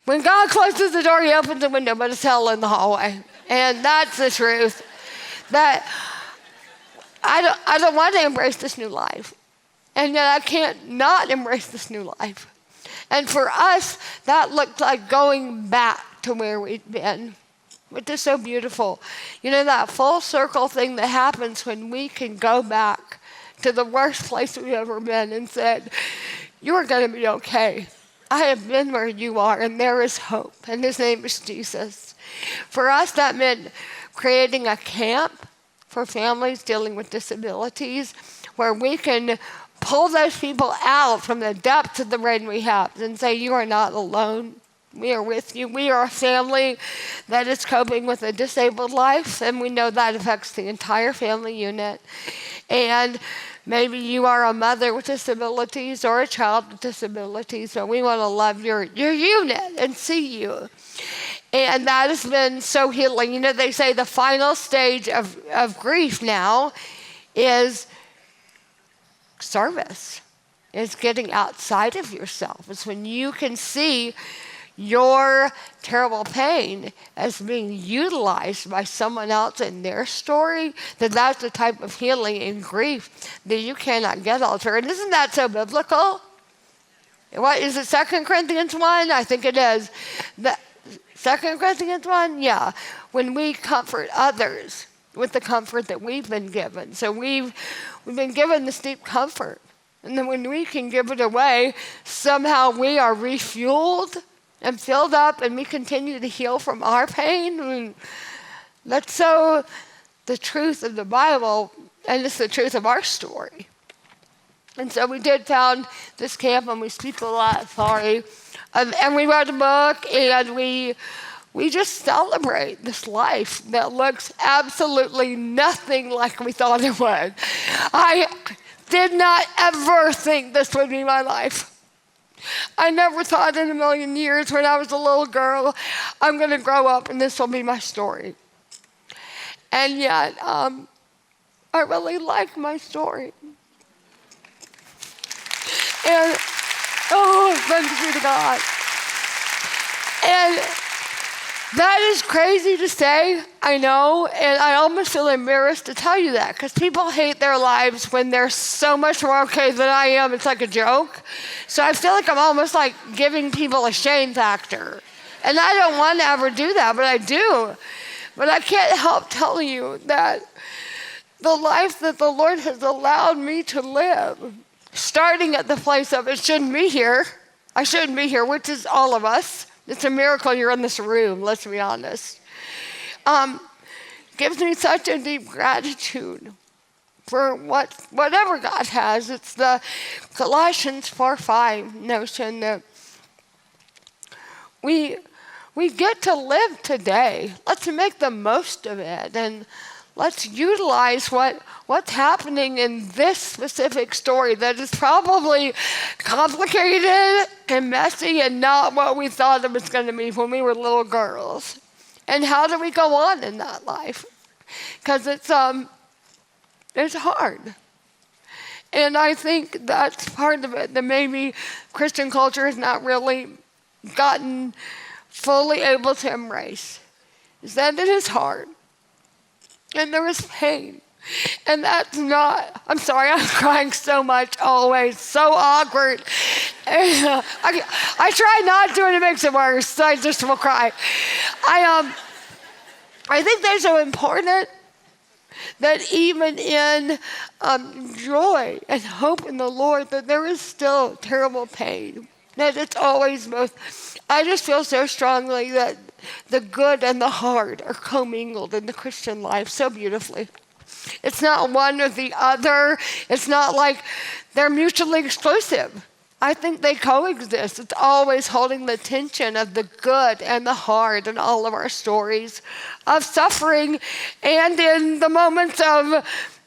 When God closes the door, he opens the window, but it's hell in the hallway. And that's the truth. That I don't want to embrace this new life. And yet I can't not embrace this new life. And for us, that looked like going back to where we'd been, which is so beautiful. You know, that full circle thing that happens when we can go back to the worst place we've ever been and said, you are going to be okay. I have been where you are, and there is hope, and his name is Jesus. For us, that meant creating a camp for families dealing with disabilities where we can pull those people out from the depths of the rain we have and say, you are not alone. We are with you. We are a family that is coping with a disabled life, and we know that affects the entire family unit. And maybe you are a mother with disabilities or a child with disabilities, so we want to love your unit and see you. And that has been so healing. You know, they say the final stage of grief now is service. It's getting outside of yourself. It's when you can see your terrible pain as being utilized by someone else in their story, that's the type of healing in grief that you cannot get altered. And isn't that so biblical? What is it, 2 Corinthians 1? I think it is. 2 Corinthians 1? Yeah. When we comfort others with the comfort that we've been given. So we've been given this deep comfort. And then when we can give it away, somehow we are refueled and filled up, and we continue to heal from our pain. And that's so the truth of the Bible, and it's the truth of our story. And so we did found this camp, and we speak a lot, and we wrote a book, and we just celebrate this life that looks absolutely nothing like we thought it would. I did not ever think this would be my life. I never thought in a million years when I was a little girl, I'm going to grow up and this will be my story. And yet, I really like my story. And, thanks be to God. And that is crazy to say, I know, and I almost feel embarrassed to tell you that because people hate their lives when they're so much more okay than I am. It's like a joke. So I feel like I'm almost like giving people a shame factor. And I don't want to ever do that, but I do. But I can't help telling you that the life that the Lord has allowed me to live, starting at the place of it shouldn't be here. I shouldn't be here, which is all of us. It's a miracle you're in this room, let's be honest. Gives me such a deep gratitude for whatever God has. It's the Colossians 4:5 notion that we get to live today. Let's make the most of it, and let's utilize what's happening in this specific story that is probably complicated and messy and not what we thought it was going to be when we were little girls. And how do we go on in that life? Because it's hard. And I think that's part of it, that maybe Christian culture has not really gotten fully able to embrace, is that it is hard. And there is pain. And that's not, I'm sorry, I'm crying so much always, so awkward. And, I try not to and it makes it worse, so I just will cry. I think they're so important that even in joy and hope in the Lord, that there is still terrible pain, that it's always both. I just feel so strongly that the good and the hard are commingled in the Christian life so beautifully. It's not one or the other. It's not like they're mutually exclusive. I think they coexist. It's always holding the tension of the good and the hard in all of our stories of suffering and in the moments of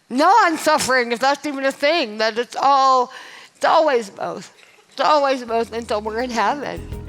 non-suffering, if that's even a thing, that it's always both. It's always both until we're in heaven.